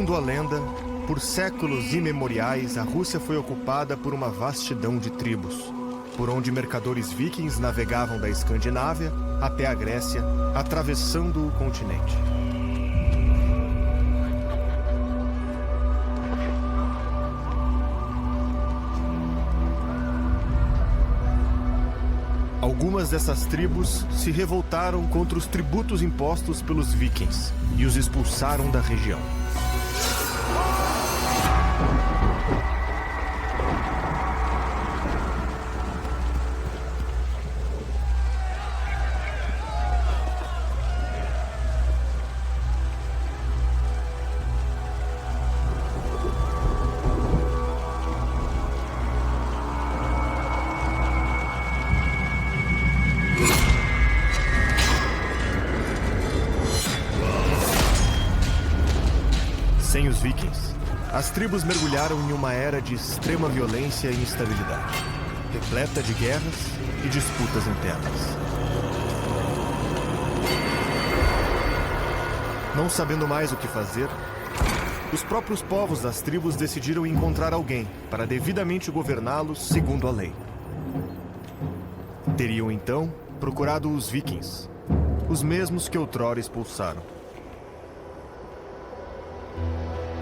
Segundo a lenda, por séculos imemoriais, a Rússia foi ocupada por uma vastidão de tribos, por onde mercadores vikings navegavam da Escandinávia até a Grécia, atravessando o continente. Algumas dessas tribos se revoltaram contra os tributos impostos pelos vikings e os expulsaram da região. Sem os vikings, as tribos mergulharam em uma era de extrema violência e instabilidade, repleta de guerras e disputas internas. Não sabendo mais o que fazer, os próprios povos das tribos decidiram encontrar alguém para devidamente governá-los segundo a lei. Teriam então procurado os vikings, os mesmos que outrora expulsaram.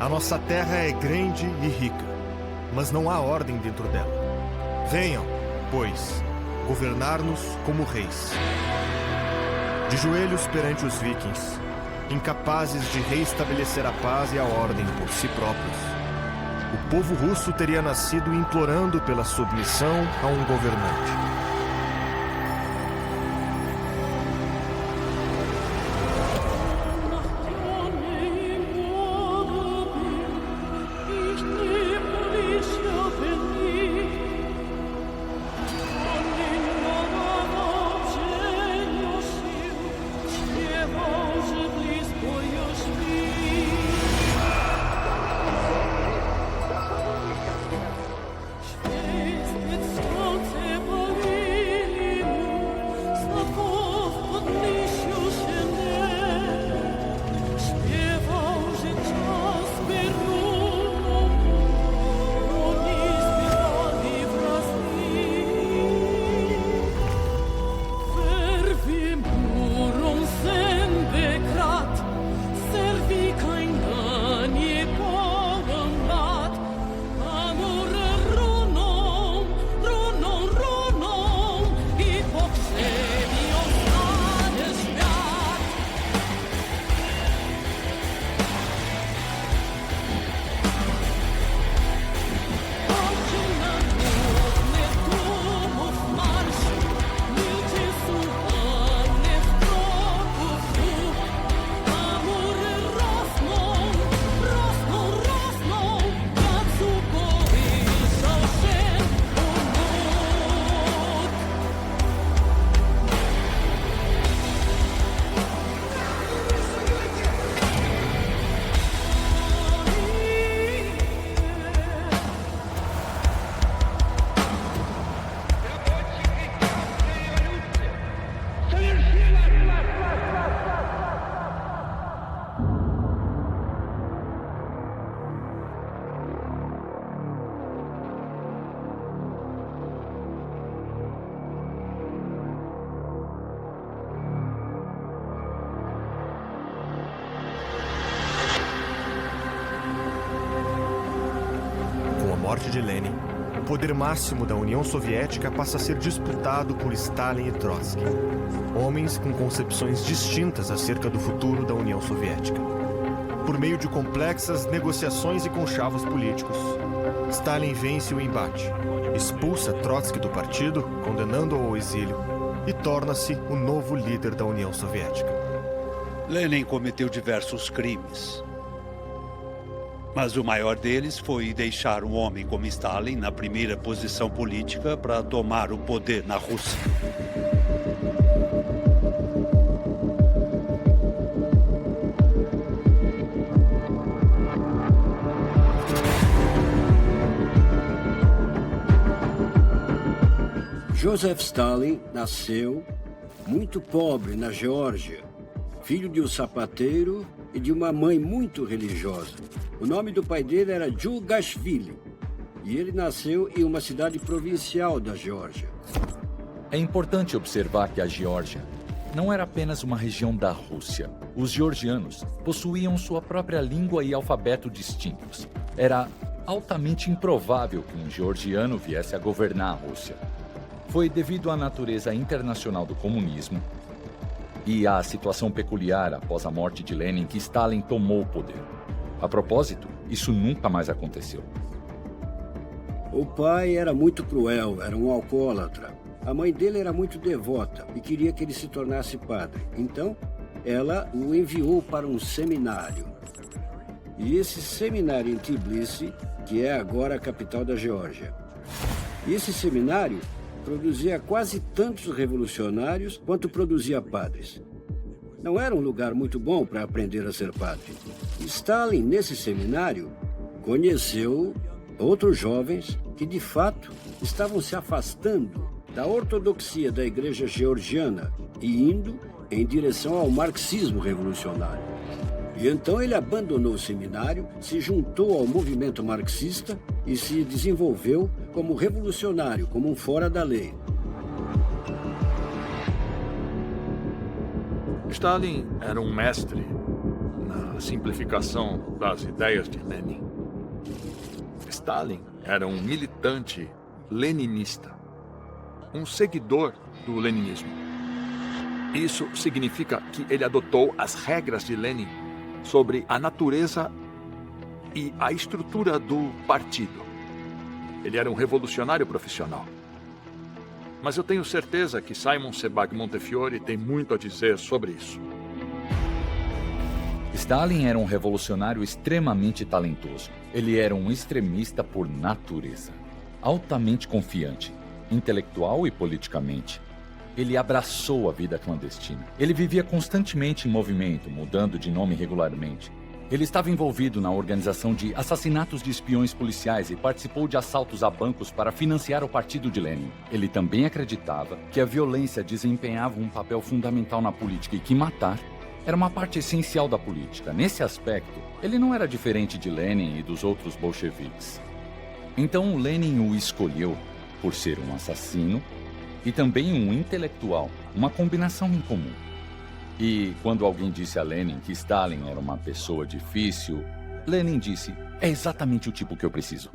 A nossa terra é grande e rica, mas não há ordem dentro dela. Venham, pois, governar-nos como reis. De joelhos perante os vikings, incapazes de reestabelecer a paz e a ordem por si próprios, o povo russo teria nascido implorando pela submissão a um governante. Morte de Lenin, o poder máximo da União Soviética passa a ser disputado por Stalin e Trotsky, homens com concepções distintas acerca do futuro da União Soviética. Por meio de complexas negociações e conchavos políticos, Stalin vence o embate, expulsa Trotsky do partido, condenando-o ao exílio, e torna-se o novo líder da União Soviética. Lenin cometeu diversos crimes. Mas o maior deles foi deixar um homem como Stalin na primeira posição política para tomar o poder na Rússia. Joseph Stalin nasceu muito pobre na Geórgia, filho de um sapateiro e de uma mãe muito religiosa. O nome do pai dele era Djugashvili, e ele nasceu em uma cidade provincial da Geórgia. É importante observar que a Geórgia não era apenas uma região da Rússia. Os georgianos possuíam sua própria língua e alfabeto distintos. Era altamente improvável que um georgiano viesse a governar a Rússia. Foi devido à natureza internacional do comunismo e à situação peculiar após a morte de Lenin que Stalin tomou o poder. A propósito, isso nunca mais aconteceu. O pai era muito cruel, era um alcoólatra. A mãe dele era muito devota e queria que ele se tornasse padre. Então, ela o enviou para um seminário. E esse seminário em Tbilisi, que é agora a capital da Geórgia. E esse seminário produzia quase tantos revolucionários quanto produzia padres. Não era um lugar muito bom para aprender a ser padre. Stalin, nesse seminário, conheceu outros jovens que, de fato, estavam se afastando da ortodoxia da igreja georgiana e indo em direção ao marxismo revolucionário. E então ele abandonou o seminário, se juntou ao movimento marxista e se desenvolveu como revolucionário, como um fora da lei. Stalin era um mestre na simplificação das ideias de Lenin. Stalin era um militante leninista, um seguidor do leninismo. Isso significa que ele adotou as regras de Lenin sobre a natureza e a estrutura do partido. Ele era um revolucionário profissional. Mas eu tenho certeza que Simon Sebag Montefiore tem muito a dizer sobre isso. Stalin era um revolucionário extremamente talentoso. Ele era um extremista por natureza, altamente confiante, intelectual e politicamente. Ele abraçou a vida clandestina. Ele vivia constantemente em movimento, mudando de nome regularmente. Ele estava envolvido na organização de assassinatos de espiões policiais e participou de assaltos a bancos para financiar o partido de Lenin. Ele também acreditava que a violência desempenhava um papel fundamental na política e que matar era uma parte essencial da política. Nesse aspecto, ele não era diferente de Lenin e dos outros bolcheviques. Então Lenin o escolheu por ser um assassino e também um intelectual, uma combinação incomum. E quando alguém disse a Lenin que Stalin era uma pessoa difícil, Lenin disse: é exatamente o tipo que eu preciso.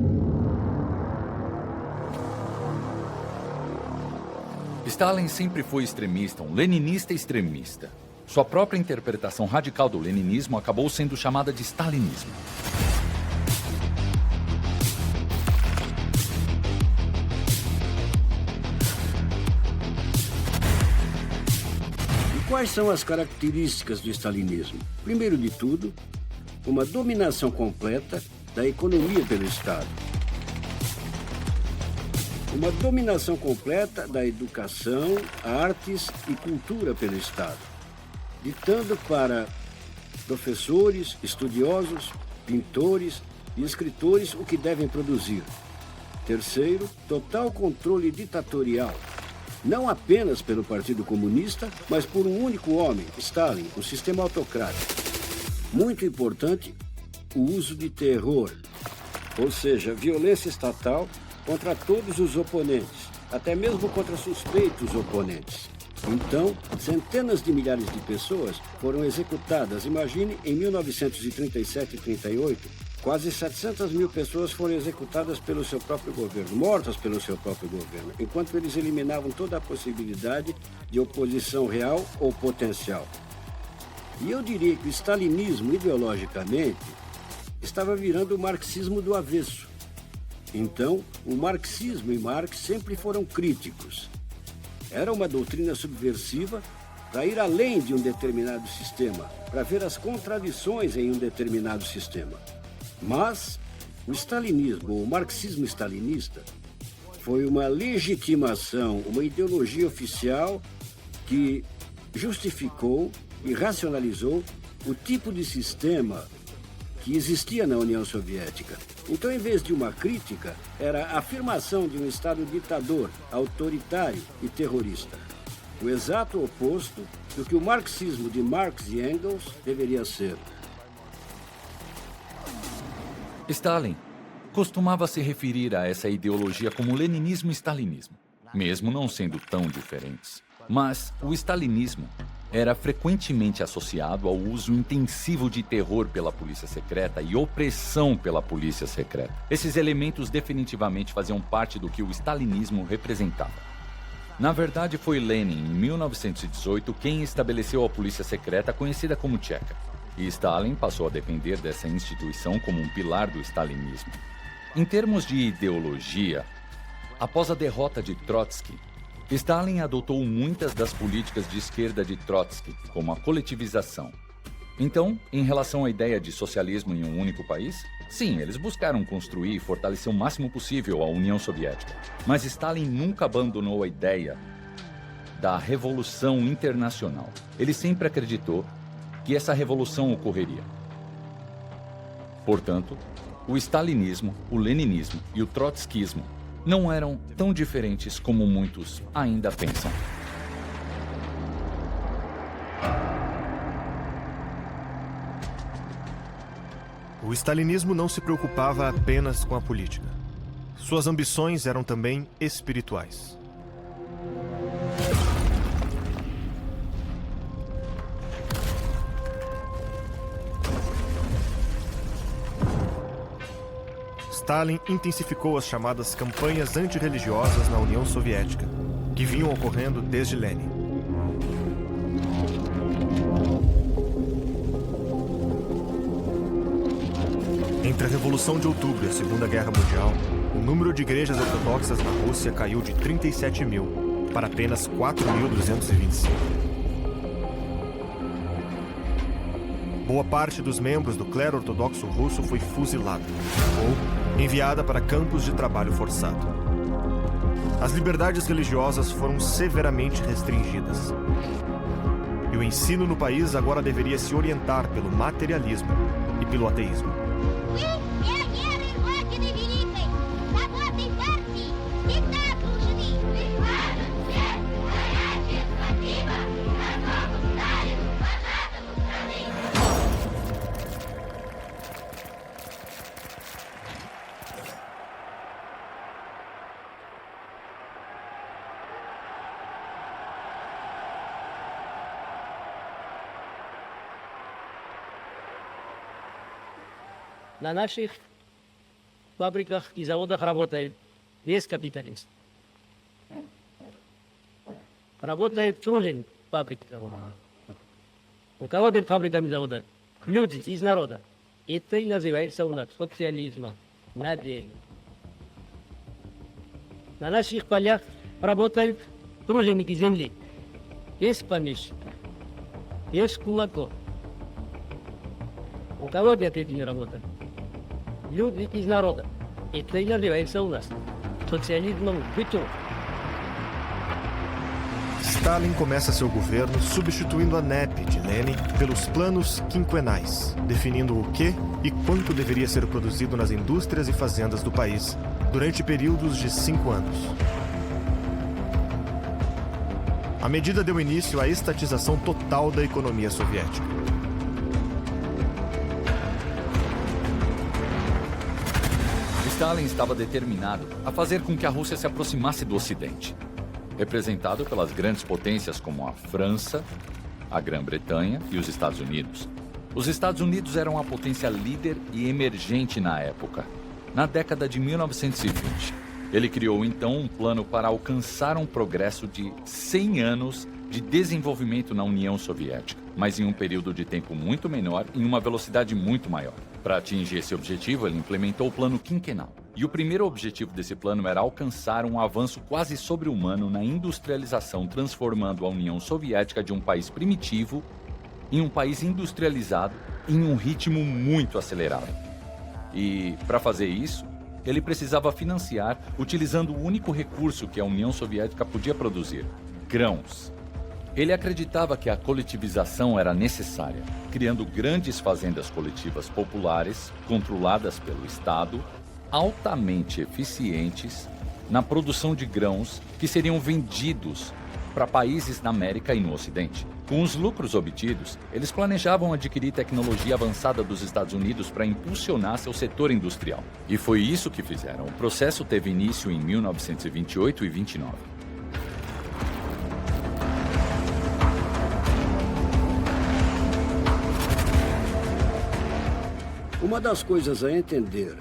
Stalin sempre foi extremista, um leninista extremista. Sua própria interpretação radical do leninismo acabou sendo chamada de stalinismo. Quais são as características do stalinismo? Primeiro de tudo, uma dominação completa da economia pelo Estado. Uma dominação completa da educação, artes e cultura pelo Estado, ditando para professores, estudiosos, pintores e escritores o que devem produzir. Terceiro, total controle ditatorial. Não apenas pelo Partido Comunista, mas por um único homem, Stalin, um sistema autocrático. Muito importante, o uso de terror, ou seja, violência estatal contra todos os oponentes, até mesmo contra suspeitos oponentes. Então, centenas de milhares de pessoas foram executadas. Imagine, em 1937 e 38, quase 700 mil pessoas foram executadas pelo seu próprio governo, mortas pelo seu próprio governo, enquanto eles eliminavam toda a possibilidade de oposição real ou potencial. E eu diria que o stalinismo, ideologicamente, estava virando o marxismo do avesso. Então, o marxismo e Marx sempre foram críticos. Era uma doutrina subversiva para ir além de um determinado sistema, para ver as contradições em um determinado sistema. Mas o stalinismo, ou o marxismo stalinista, foi uma legitimação, uma ideologia oficial que justificou e racionalizou o tipo de sistema que existia na União Soviética. Então, em vez de uma crítica, era a afirmação de um Estado ditador, autoritário e terrorista. O exato oposto do que o marxismo de Marx e Engels deveria ser. Stalin costumava se referir a essa ideologia como leninismo e stalinismo, mesmo não sendo tão diferentes. Mas o stalinismo era frequentemente associado ao uso intensivo de terror pela polícia secreta e opressão pela polícia secreta. Esses elementos definitivamente faziam parte do que o stalinismo representava. Na verdade, foi Lenin, em 1918, quem estabeleceu a polícia secreta conhecida como Tcheca. E Stalin passou a depender dessa instituição como um pilar do stalinismo. Em termos de ideologia, após a derrota de Trotsky, Stalin adotou muitas das políticas de esquerda de Trotsky, como a coletivização. Então, em relação à ideia de socialismo em um único país, sim, eles buscaram construir e fortalecer o máximo possível a União Soviética. Mas Stalin nunca abandonou a ideia da revolução internacional. Ele sempre acreditou que essa revolução ocorreria. Portanto, o stalinismo, o leninismo e o trotskismo não eram tão diferentes como muitos ainda pensam. O stalinismo não se preocupava apenas com a política. Suas ambições eram também espirituais. Stalin intensificou as chamadas campanhas antirreligiosas na União Soviética, que vinham ocorrendo desde Lenin. Entre a Revolução de Outubro e a Segunda Guerra Mundial, o número de igrejas ortodoxas na Rússia caiu de 37 mil para apenas 4.225. Boa parte dos membros do clero ortodoxo russo foi fuzilada ou enviada para campos de trabalho forçado. As liberdades religiosas foram severamente restringidas. E o ensino no país agora deveria se orientar pelo materialismo e pelo ateísmo. На наших фабриках и заводах работает весь капиталист. Работает тоже фабрика. Руководит фабриками завода люди из народа. Это и называется у нас социализмом на деле. На наших полях работают труженики земли. Есть помещики, есть кулаков. У кого нет этих работы? Люди из народа. Это и называется у нас социализмом в быту. Stalin começa seu governo substituindo a NEP de Lenin pelos planos quinquenais, definindo o que e quanto deveria ser produzido nas indústrias e fazendas do país durante períodos de 5 anos. A medida deu início à estatização total da economia soviética. Stalin estava determinado a fazer com que a Rússia se aproximasse do Ocidente, representado pelas grandes potências como a França, a Grã-Bretanha e os Estados Unidos. Os Estados Unidos eram a potência líder e emergente na época. Na década de 1920, ele criou então um plano para alcançar um progresso de 100 anos de desenvolvimento na União Soviética, mas em um período de tempo muito menor e em uma velocidade muito maior. Para atingir esse objetivo, ele implementou o plano quinquenal. E o primeiro objetivo desse plano era alcançar um avanço quase sobre-humano na industrialização, transformando a União Soviética de um país primitivo em um país industrializado em um ritmo muito acelerado. E, para fazer isso, ele precisava financiar utilizando o único recurso que a União Soviética podia produzir: grãos. Ele acreditava que a coletivização era necessária, criando grandes fazendas coletivas populares, controladas pelo Estado, altamente eficientes na produção de grãos que seriam vendidos para países na América e no Ocidente. Com os lucros obtidos, eles planejavam adquirir tecnologia avançada dos Estados Unidos para impulsionar seu setor industrial. E foi isso que fizeram. O processo teve início em 1928 e 29. Uma das coisas a entender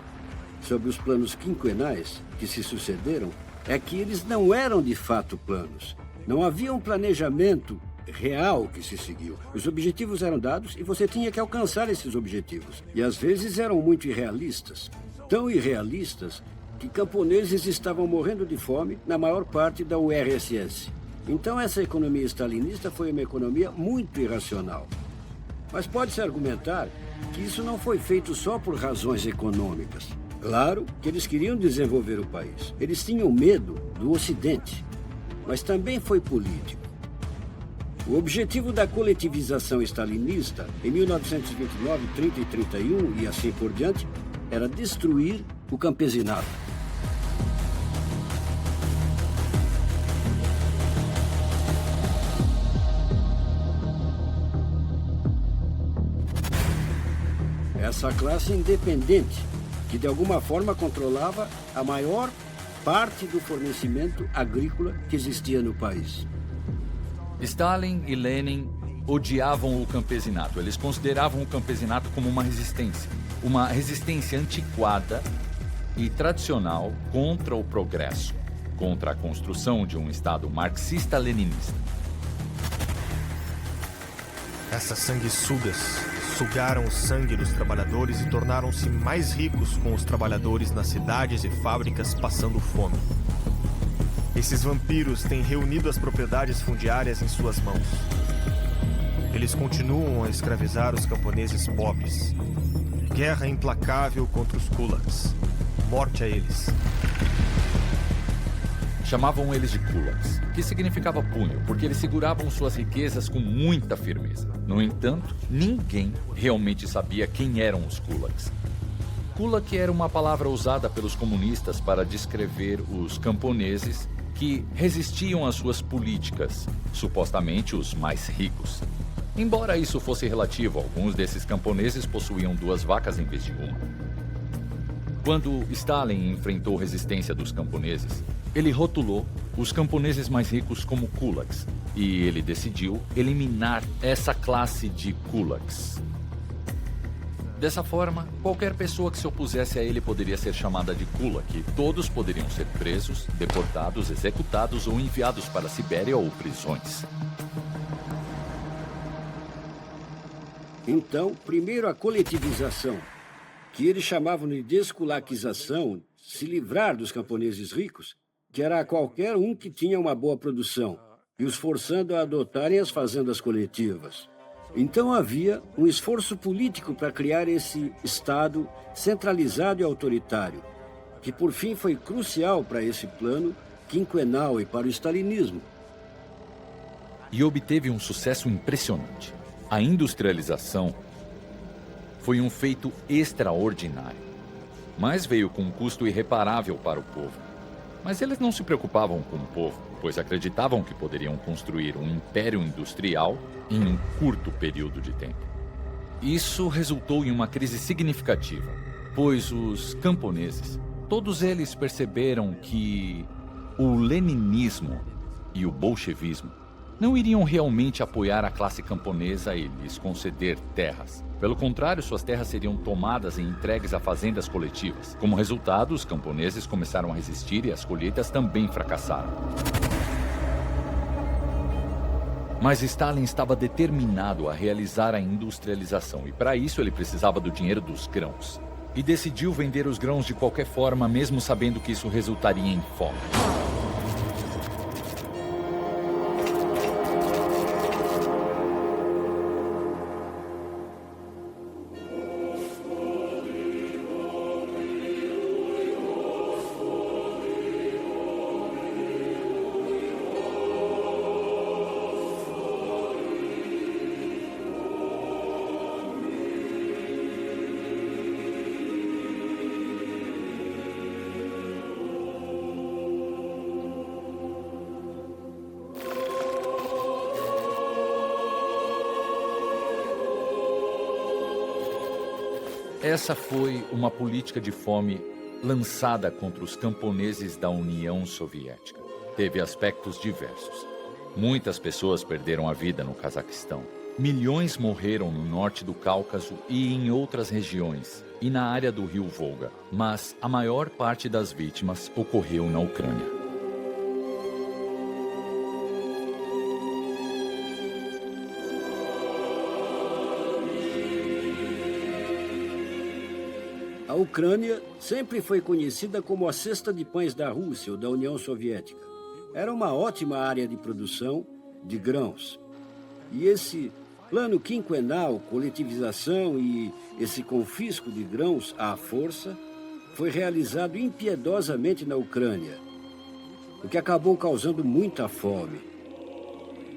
sobre os planos quinquenais que se sucederam é que eles não eram de fato planos. Não havia um planejamento real que se seguiu. Os objetivos eram dados e você tinha que alcançar esses objetivos. E às vezes eram muito irrealistas. Tão irrealistas que camponeses estavam morrendo de fome na maior parte da URSS. Então essa economia stalinista foi uma economia muito irracional. Mas pode-se argumentar que isso não foi feito só por razões econômicas. Claro que eles queriam desenvolver o país. Eles tinham medo do Ocidente, mas também foi político. O objetivo da coletivização stalinista, em 1929, 30 e 31 e assim por diante, era destruir o campesinato. Essa classe independente, que de alguma forma controlava a maior parte do fornecimento agrícola que existia no país. Stalin e Lenin odiavam o campesinato. Eles consideravam o campesinato como uma resistência antiquada e tradicional contra o progresso, contra a construção de um Estado marxista-leninista. Essas sanguessugas sugaram o sangue dos trabalhadores e tornaram-se mais ricos com os trabalhadores nas cidades e fábricas passando fome. Esses vampiros têm reunido as propriedades fundiárias em suas mãos. Eles continuam a escravizar os camponeses pobres. Guerra implacável contra os kulaks. Morte a eles. Chamavam eles de kulaks, que significava punho, porque eles seguravam suas riquezas com muita firmeza. No entanto, ninguém realmente sabia quem eram os kulaks. Kulak era uma palavra usada pelos comunistas para descrever os camponeses que resistiam às suas políticas, supostamente os mais ricos. Embora isso fosse relativo, alguns desses camponeses possuíam 2 vacas em vez de uma. Quando Stalin enfrentou resistência dos camponeses, ele rotulou os camponeses mais ricos como kulaks e ele decidiu eliminar essa classe de kulaks. Dessa forma, qualquer pessoa que se opusesse a ele poderia ser chamada de kulak e todos poderiam ser presos, deportados, executados ou enviados para a Sibéria ou prisões. Então, primeiro a coletivização, que eles chamavam de desculaquização, se livrar dos camponeses ricos, que era qualquer um que tinha uma boa produção, e os forçando a adotarem as fazendas coletivas. Então havia um esforço político para criar esse Estado centralizado e autoritário, que por fim foi crucial para esse plano quinquenal e para o stalinismo. E obteve um sucesso impressionante. A industrialização foi um feito extraordinário, mas veio com um custo irreparável para o povo. Mas eles não se preocupavam com o povo, pois acreditavam que poderiam construir um império industrial em um curto período de tempo. Isso resultou em uma crise significativa, pois os camponeses, todos eles perceberam que o leninismo e o bolchevismo não iriam realmente apoiar a classe camponesa e lhes conceder terras. Pelo contrário, suas terras seriam tomadas e entregues a fazendas coletivas. Como resultado, os camponeses começaram a resistir e as colheitas também fracassaram. Mas Stalin estava determinado a realizar a industrialização e para isso ele precisava do dinheiro dos grãos. E decidiu vender os grãos de qualquer forma, mesmo sabendo que isso resultaria em fome. Essa foi uma política de fome lançada contra os camponeses da União Soviética. Teve aspectos diversos. Muitas pessoas perderam a vida no Cazaquistão. Milhões morreram no norte do Cáucaso e em outras regiões, e na área do rio Volga. Mas a maior parte das vítimas ocorreu na Ucrânia. A Ucrânia sempre foi conhecida como a cesta de pães da Rússia ou da União Soviética. Era uma ótima área de produção de grãos. E esse plano quinquenal, coletivização e esse confisco de grãos à força foi realizado impiedosamente na Ucrânia, o que acabou causando muita fome.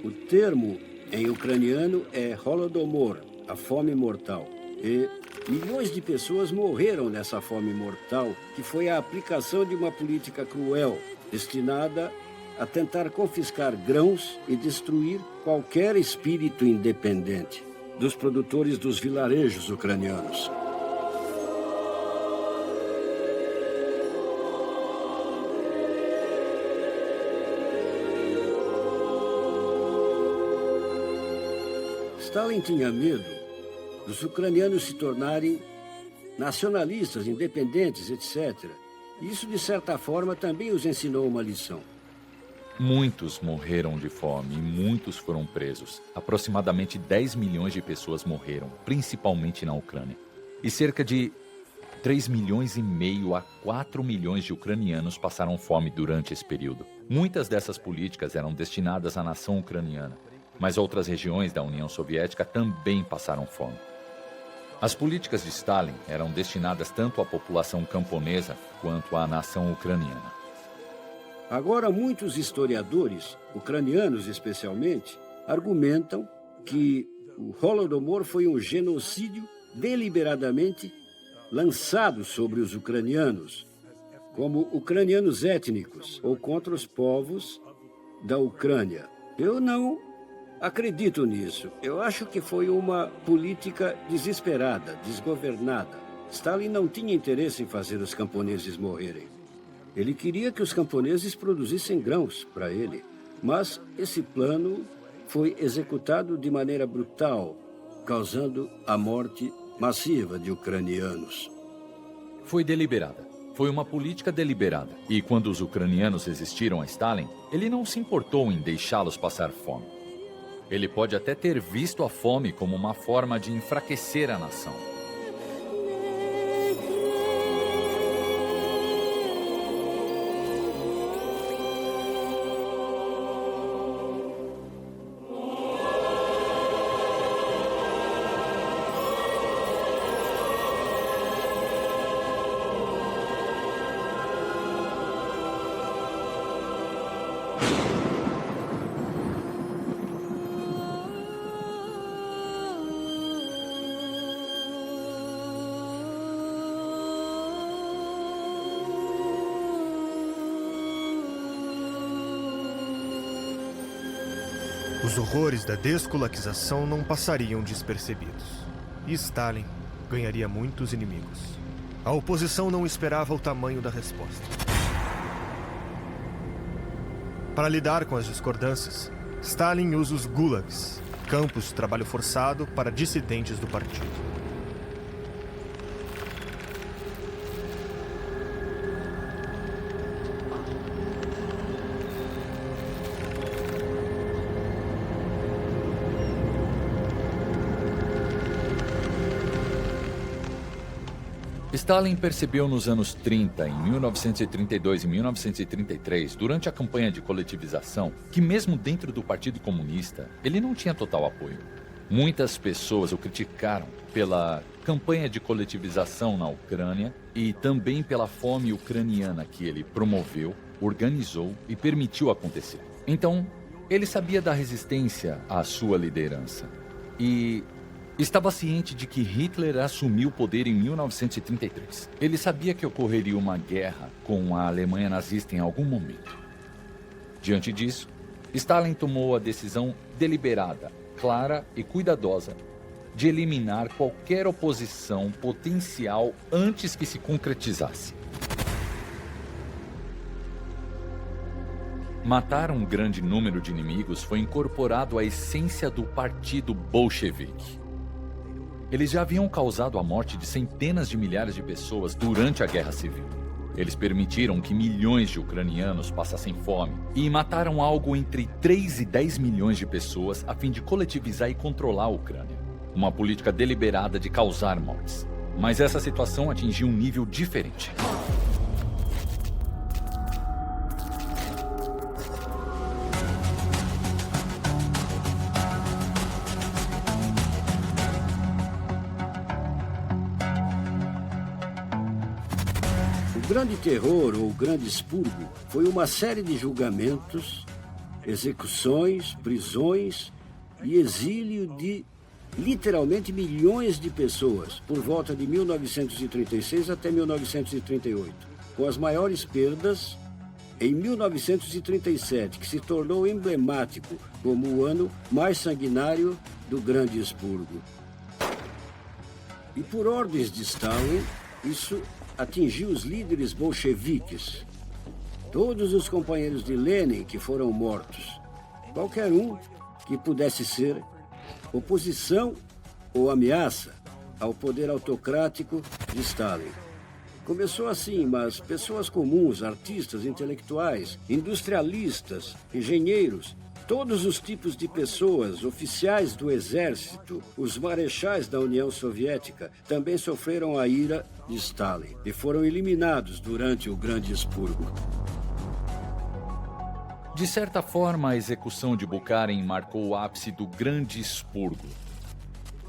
O termo em ucraniano é Holodomor, a fome mortal. E milhões de pessoas morreram nessa fome mortal, que foi a aplicação de uma política cruel, destinada a tentar confiscar grãos e destruir qualquer espírito independente dos produtores dos vilarejos ucranianos. Stalin tinha medo dos ucranianos se tornarem nacionalistas, independentes, etc. Isso, de certa forma, também os ensinou uma lição. Muitos morreram de fome e muitos foram presos. Aproximadamente 10 milhões de pessoas morreram, principalmente na Ucrânia. E cerca de 3 milhões e meio a 4 milhões de ucranianos passaram fome durante esse período. Muitas dessas políticas eram destinadas à nação ucraniana, mas outras regiões da União Soviética também passaram fome. As políticas de Stalin eram destinadas tanto à população camponesa quanto à nação ucraniana. Agora, muitos historiadores, ucranianos especialmente, argumentam que o Holodomor foi um genocídio deliberadamente lançado sobre os ucranianos, como ucranianos étnicos ou contra os povos da Ucrânia. Eu não acredito nisso. Eu acho que foi uma política desesperada, desgovernada. Stalin não tinha interesse em fazer os camponeses morrerem. Ele queria que os camponeses produzissem grãos para ele, mas esse plano foi executado de maneira brutal, causando a morte massiva de ucranianos. Foi deliberada. Foi uma política deliberada. E quando os ucranianos resistiram a Stalin, ele não se importou em deixá-los passar fome. Ele pode até ter visto a fome como uma forma de enfraquecer a nação. Os horrores da desculaquização não passariam despercebidos. E Stalin ganharia muitos inimigos. A oposição não esperava o tamanho da resposta. Para lidar com as discordâncias, Stalin usa os gulags, campos de trabalho forçado para dissidentes do partido. Stalin percebeu nos anos 30, em 1932 e 1933, durante a campanha de coletivização, que mesmo dentro do Partido Comunista, ele não tinha total apoio. Muitas pessoas o criticaram pela campanha de coletivização na Ucrânia e também pela fome ucraniana que ele promoveu, organizou e permitiu acontecer. Então, ele sabia da resistência à sua liderança e estava ciente de que Hitler assumiu o poder em 1933. Ele sabia que ocorreria uma guerra com a Alemanha nazista em algum momento. Diante disso, Stalin tomou a decisão deliberada, clara e cuidadosa de eliminar qualquer oposição potencial antes que se concretizasse. Matar um grande número de inimigos foi incorporado à essência do partido bolchevique. Eles já haviam causado a morte de centenas de milhares de pessoas durante a Guerra Civil. Eles permitiram que milhões de ucranianos passassem fome e mataram algo entre 3 e 10 milhões de pessoas a fim de coletivizar e controlar a Ucrânia. Uma política deliberada de causar mortes. Mas essa situação atingiu um nível diferente. O Grande Terror, ou Grande Expurgo, foi uma série de julgamentos, execuções, prisões e exílio de literalmente milhões de pessoas por volta de 1936 até 1938, com as maiores perdas em 1937, que se tornou emblemático como o ano mais sanguinário do Grande Expurgo. E por ordens de Stalin, isso atingiu os líderes bolcheviques, todos os companheiros de Lenin que foram mortos, qualquer um que pudesse ser oposição ou ameaça ao poder autocrático de Stalin. Começou assim, mas pessoas comuns, artistas, intelectuais, industrialistas, engenheiros, todos os tipos de pessoas, oficiais do exército, os marechais da União Soviética, também sofreram a ira de Stalin e foram eliminados durante o Grande Expurgo. De certa forma, a execução de Bukharin marcou o ápice do Grande Expurgo.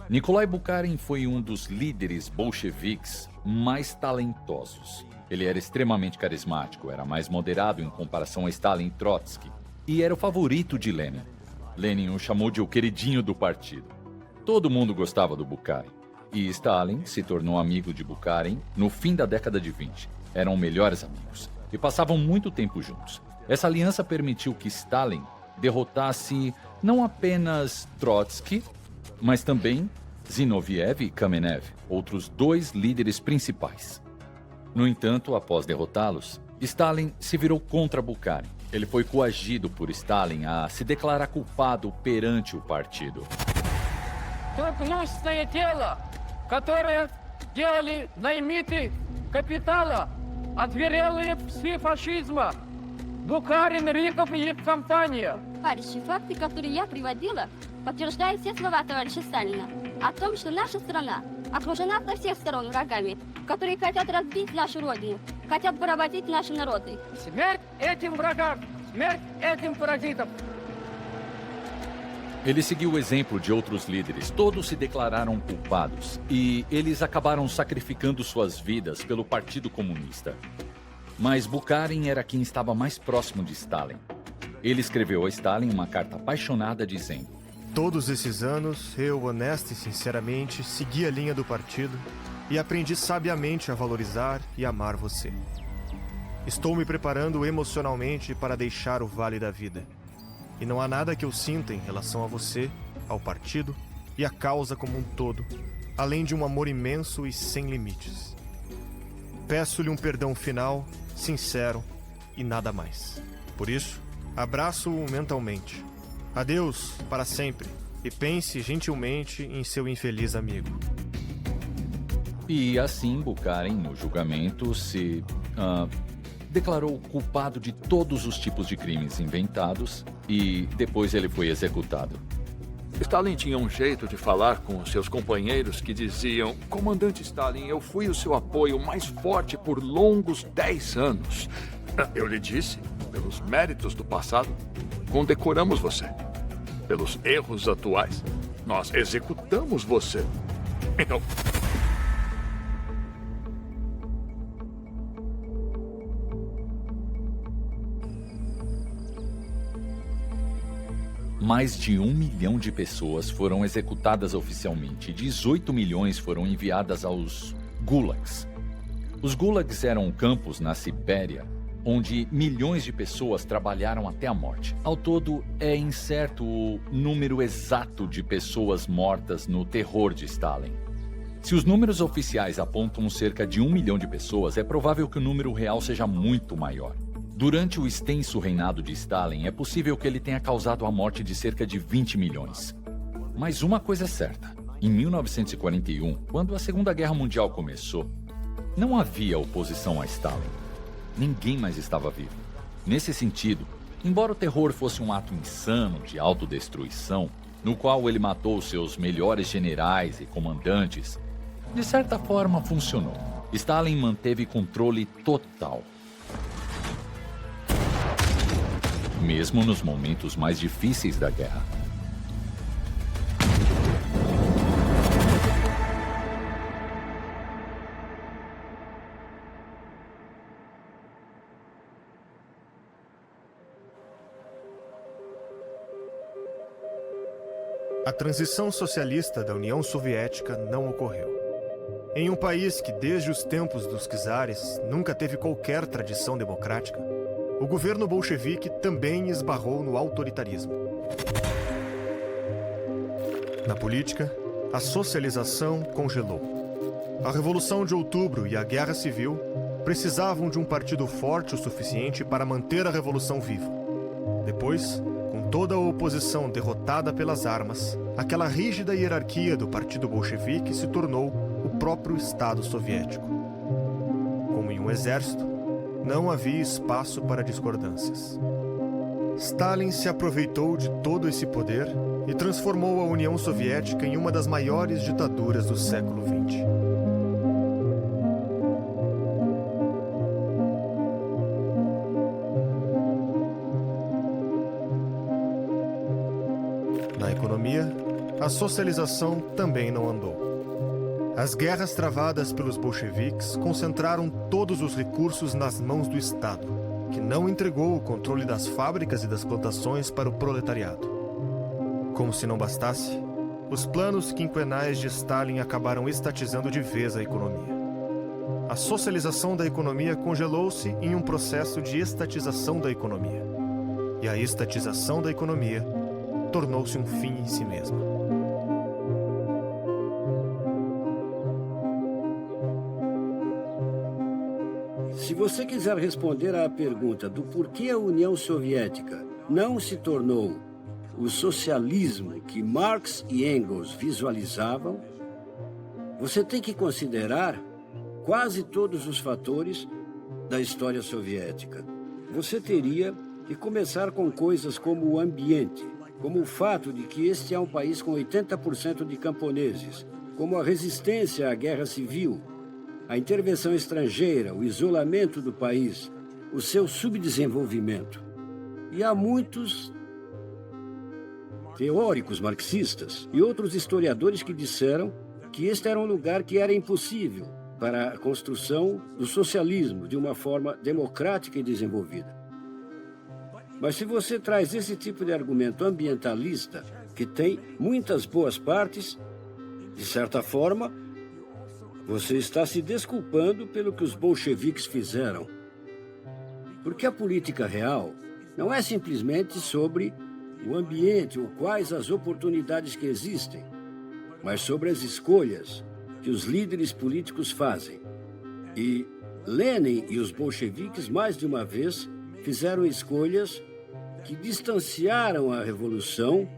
Nikolai Bukharin foi um dos líderes bolcheviques mais talentosos. Ele era extremamente carismático, era mais moderado em comparação a Stalin e Trotsky, e era o favorito de Lenin. Lenin o chamou de o queridinho do partido. Todo mundo gostava do Bukharin, e Stalin se tornou amigo de Bukharin no fim da década de 20. Eram melhores amigos, e passavam muito tempo juntos. Essa aliança permitiu que Stalin derrotasse não apenas Trotsky, mas também Zinoviev e Kamenev, outros dois líderes principais. No entanto, após derrotá-los, Stalin se virou contra Bukharin. Ele foi coagido por Stalin a se declarar culpado perante o partido. То гнусное дело, которое делали наймиты капитала, озверелые псы фашизма, Букарин, Риков и их компания. Товарищи, факты, которые я приводила, подтверждают все слова товарища Сталина о том, что наша страна окружена со всех сторон врагами, которые хотят разбить нашу родину, хотят поработить наши народы. Смерть этим врагам, смерть этим паразитам. Ele seguiu o exemplo de outros líderes. Todos se declararam culpados e eles acabaram sacrificando suas vidas pelo Partido Comunista. Mas Bukharin era quem estava mais próximo de Stalin. Ele escreveu a Stalin uma carta apaixonada dizendo: Todos esses anos, eu, honesta e sinceramente, segui a linha do partido e aprendi sabiamente a valorizar e amar você. Estou me preparando emocionalmente para deixar o Vale da Vida. E não há nada que eu sinta em relação a você, ao partido e à causa como um todo, além de um amor imenso e sem limites. Peço-lhe um perdão final, sincero e nada mais. Por isso, abraço-o mentalmente. Adeus para sempre e pense gentilmente em seu infeliz amigo. E assim Bukharin, no julgamento, se declarou culpado de todos os tipos de crimes inventados e depois ele foi executado. Stalin tinha um jeito de falar com os seus companheiros que diziam: Comandante Stalin, eu fui o seu apoio mais forte por longos 10 anos. Eu lhe disse, pelos méritos do passado, condecoramos você. Pelos erros atuais, nós executamos você. Então... Mais de 1 milhão de pessoas foram executadas oficialmente e 18 milhões foram enviadas aos gulags. Os gulags eram campos na Sibéria onde milhões de pessoas trabalharam até a morte. Ao todo, é incerto o número exato de pessoas mortas no terror de Stalin. Se os números oficiais apontam cerca de 1 milhão de pessoas, é provável que o número real seja muito maior. Durante o extenso reinado de Stalin, é possível que ele tenha causado a morte de cerca de 20 milhões. Mas uma coisa é certa. Em 1941, quando a Segunda Guerra Mundial começou, não havia oposição a Stalin. Ninguém mais estava vivo. Nesse sentido, embora o terror fosse um ato insano de autodestruição, no qual ele matou seus melhores generais e comandantes, de certa forma funcionou. Stalin manteve controle total. Mesmo nos momentos mais difíceis da guerra. A transição socialista da União Soviética não ocorreu. Em um país que, desde os tempos dos czares, nunca teve qualquer tradição democrática, o governo bolchevique também esbarrou no autoritarismo. Na política, a socialização congelou. A Revolução de Outubro e a Guerra Civil precisavam de um partido forte o suficiente para manter a revolução viva. Depois, com toda a oposição derrotada pelas armas, aquela rígida hierarquia do Partido Bolchevique se tornou o próprio Estado soviético. Como em um exército, não havia espaço para discordâncias. Stalin se aproveitou de todo esse poder e transformou a União Soviética em uma das maiores ditaduras do século XX. Na economia, a socialização também não andou. As guerras travadas pelos bolcheviques concentraram todos os recursos nas mãos do Estado, que não entregou o controle das fábricas e das plantações para o proletariado. Como se não bastasse, os planos quinquenais de Stalin acabaram estatizando de vez a economia. A socialização da economia congelou-se em um processo de estatização da economia. E a estatização da economia tornou-se um fim em si mesma. Se você quiser responder à pergunta do porquê a União Soviética não se tornou o socialismo que Marx e Engels visualizavam, você tem que considerar quase todos os fatores da história soviética. Você teria que começar com coisas como o ambiente, como o fato de que este é um país com 80% de camponeses, como a resistência à guerra civil, a intervenção estrangeira, o isolamento do país, o seu subdesenvolvimento. E há muitos teóricos marxistas e outros historiadores que disseram que este era um lugar que era impossível para a construção do socialismo de uma forma democrática e desenvolvida. Mas se você traz esse tipo de argumento ambientalista, que tem muitas boas partes, de certa forma, você está se desculpando pelo que os bolcheviques fizeram. Porque a política real não é simplesmente sobre o ambiente ou quais as oportunidades que existem, mas sobre as escolhas que os líderes políticos fazem. E Lenin e os bolcheviques, mais de uma vez, fizeram escolhas que distanciaram a revolução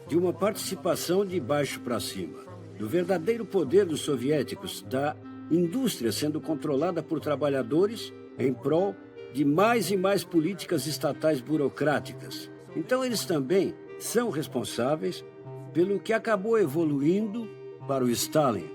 de uma participação de baixo para cima, do verdadeiro poder dos soviéticos, da indústria sendo controlada por trabalhadores em prol de mais e mais políticas estatais burocráticas. Então eles também são responsáveis pelo que acabou evoluindo para o Stalin.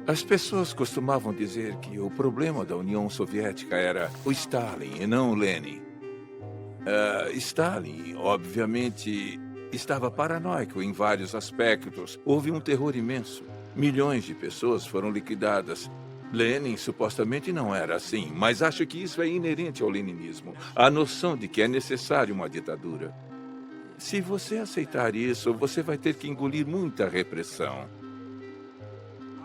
As pessoas costumavam dizer que o problema da União Soviética era o Stalin e não o Lenin. Stalin, obviamente, estava paranoico em vários aspectos. Houve um terror imenso. Milhões de pessoas foram liquidadas. Lenin supostamente não era assim, mas acho que isso é inerente ao leninismo. A noção de que é necessário uma ditadura. Se você aceitar isso, você vai ter que engolir muita repressão.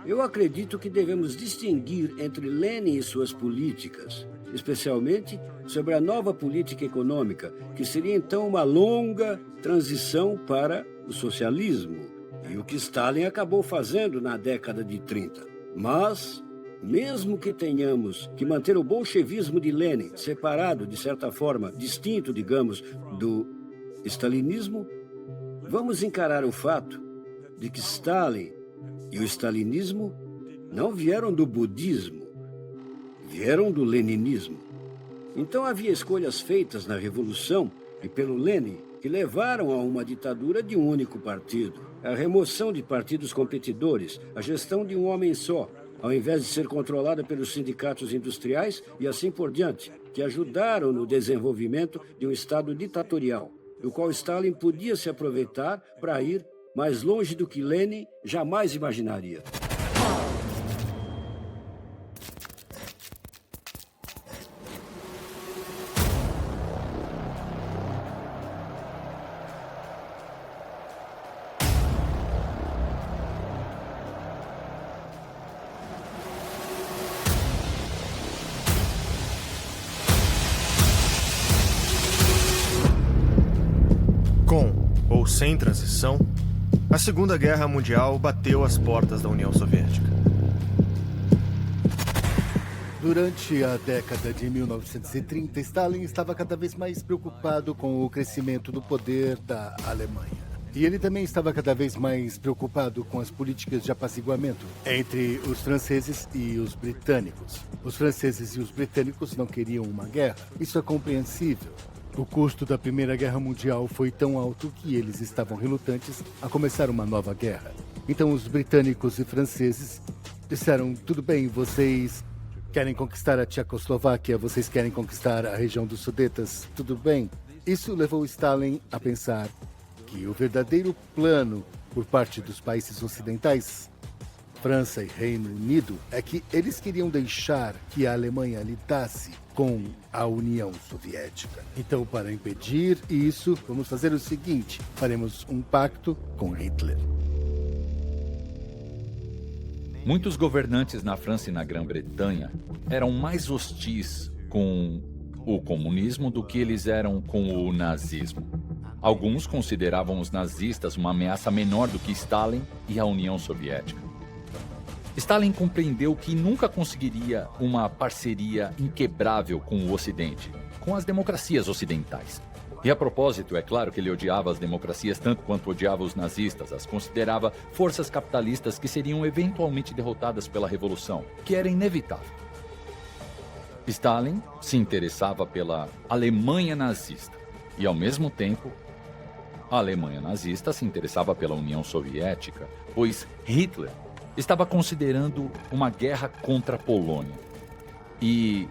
Eu acredito que devemos distinguir entre Lenin e suas políticas, especialmente sobre a nova política econômica, que seria então uma longa transição para o socialismo, e o que Stalin acabou fazendo na década de 30. Mas, mesmo que tenhamos que manter o bolchevismo de Lenin separado, de certa forma, distinto, digamos, do stalinismo, vamos encarar o fato de que Stalin e o stalinismo não vieram do budismo, vieram do leninismo. Então havia escolhas feitas na Revolução e pelo Lenin que levaram a uma ditadura de um único partido, a remoção de partidos competidores, a gestão de um homem só, ao invés de ser controlada pelos sindicatos industriais e assim por diante, que ajudaram no desenvolvimento de um Estado ditatorial, do qual Stalin podia se aproveitar para ir mais longe do que Lenin jamais imaginaria. Com ou sem transição, a Segunda Guerra Mundial bateu às portas da União Soviética. Durante a década de 1930, Stalin estava cada vez mais preocupado com o crescimento do poder da Alemanha. E ele também estava cada vez mais preocupado com as políticas de apaziguamento entre os franceses e os britânicos. Os franceses e os britânicos não queriam uma guerra. Isso é compreensível. O custo da Primeira Guerra Mundial foi tão alto que eles estavam relutantes a começar uma nova guerra. Então os britânicos e franceses disseram, tudo bem, vocês querem conquistar a Tchecoslováquia, vocês querem conquistar a região dos Sudetas, tudo bem. Isso levou Stalin a pensar que o verdadeiro plano por parte dos países ocidentais, França e Reino Unido, é que eles queriam deixar que a Alemanha lidasse com a União Soviética. Então, para impedir isso, vamos fazer o seguinte: faremos um pacto com Hitler. Muitos governantes na França e na Grã-Bretanha eram mais hostis com o comunismo do que eles eram com o nazismo. Alguns consideravam os nazistas uma ameaça menor do que Stalin e a União Soviética. Stalin compreendeu que nunca conseguiria uma parceria inquebrável com o Ocidente, com as democracias ocidentais. E a propósito, é claro que ele odiava as democracias tanto quanto odiava os nazistas, as considerava forças capitalistas que seriam eventualmente derrotadas pela Revolução, que era inevitável. Stalin se interessava pela Alemanha nazista e, ao mesmo tempo, a Alemanha nazista se interessava pela União Soviética, pois Hitler estava considerando uma guerra contra a Polônia. E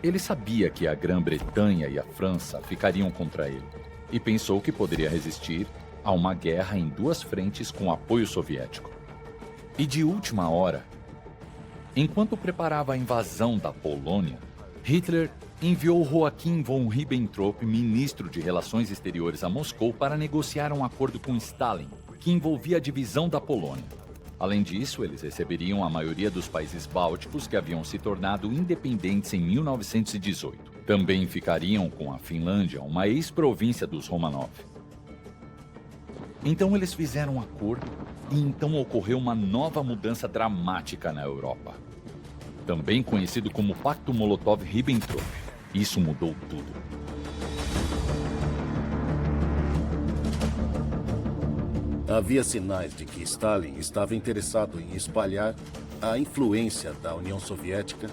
ele sabia que a Grã-Bretanha e a França ficariam contra ele, e pensou que poderia resistir a uma guerra em duas frentes com apoio soviético. E de última hora, enquanto preparava a invasão da Polônia, Hitler enviou Joachim von Ribbentrop, ministro de Relações Exteriores, a Moscou para negociar um acordo com Stalin, que envolvia a divisão da Polônia. Além disso, eles receberiam a maioria dos países bálticos que haviam se tornado independentes em 1918. Também ficariam com a Finlândia, uma ex-província dos Romanov. Então eles fizeram um acordo e então ocorreu uma nova mudança dramática na Europa. Também conhecido como Pacto Molotov-Ribbentrop. Isso mudou tudo. Havia sinais de que Stalin estava interessado em espalhar a influência da União Soviética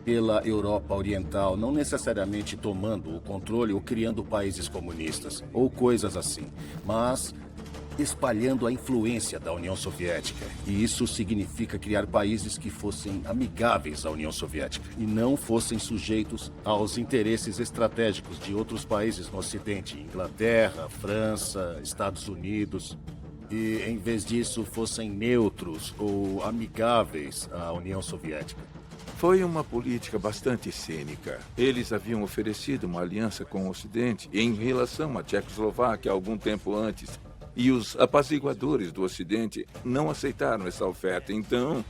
pela Europa Oriental, não necessariamente tomando o controle ou criando países comunistas, ou coisas assim, mas espalhando a influência da União Soviética. E isso significa criar países que fossem amigáveis à União Soviética e não fossem sujeitos aos interesses estratégicos de outros países no Ocidente, Inglaterra, França, Estados Unidos. E, em vez disso, fossem neutros ou amigáveis à União Soviética. Foi uma política bastante cínica. Eles haviam oferecido uma aliança com o Ocidente em relação à Tchecoslováquia algum tempo antes. E os apaziguadores do Ocidente não aceitaram essa oferta. Então,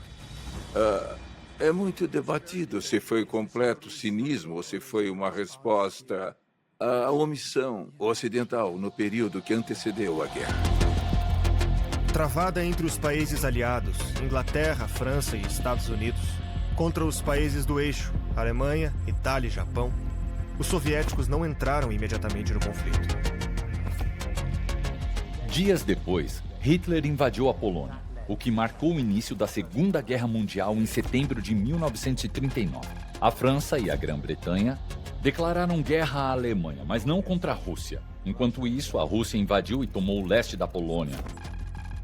é muito debatido se foi completo cinismo ou se foi uma resposta à omissão ocidental no período que antecedeu a guerra. Travada entre os países aliados, Inglaterra, França e Estados Unidos, contra os países do eixo, Alemanha, Itália e Japão, os soviéticos não entraram imediatamente no conflito. Dias depois, Hitler invadiu a Polônia, o que marcou o início da Segunda Guerra Mundial em setembro de 1939. A França e a Grã-Bretanha declararam guerra à Alemanha, mas não contra a Rússia. Enquanto isso, a Rússia invadiu e tomou o leste da Polônia,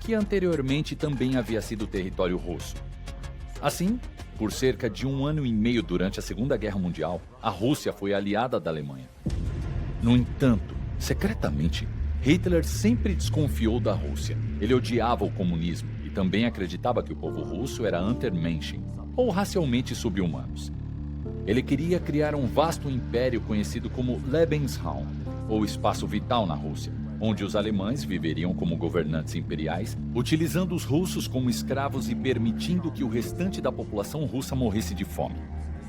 que anteriormente também havia sido território russo. Assim, por cerca de 1 ano e meio durante a Segunda Guerra Mundial, a Rússia foi aliada da Alemanha. No entanto, secretamente, Hitler sempre desconfiou da Rússia. Ele odiava o comunismo e também acreditava que o povo russo era Untermenschen, ou racialmente sub-humanos. Ele queria criar um vasto império conhecido como Lebensraum, ou espaço vital na Rússia, onde os alemães viveriam como governantes imperiais, utilizando os russos como escravos e permitindo que o restante da população russa morresse de fome.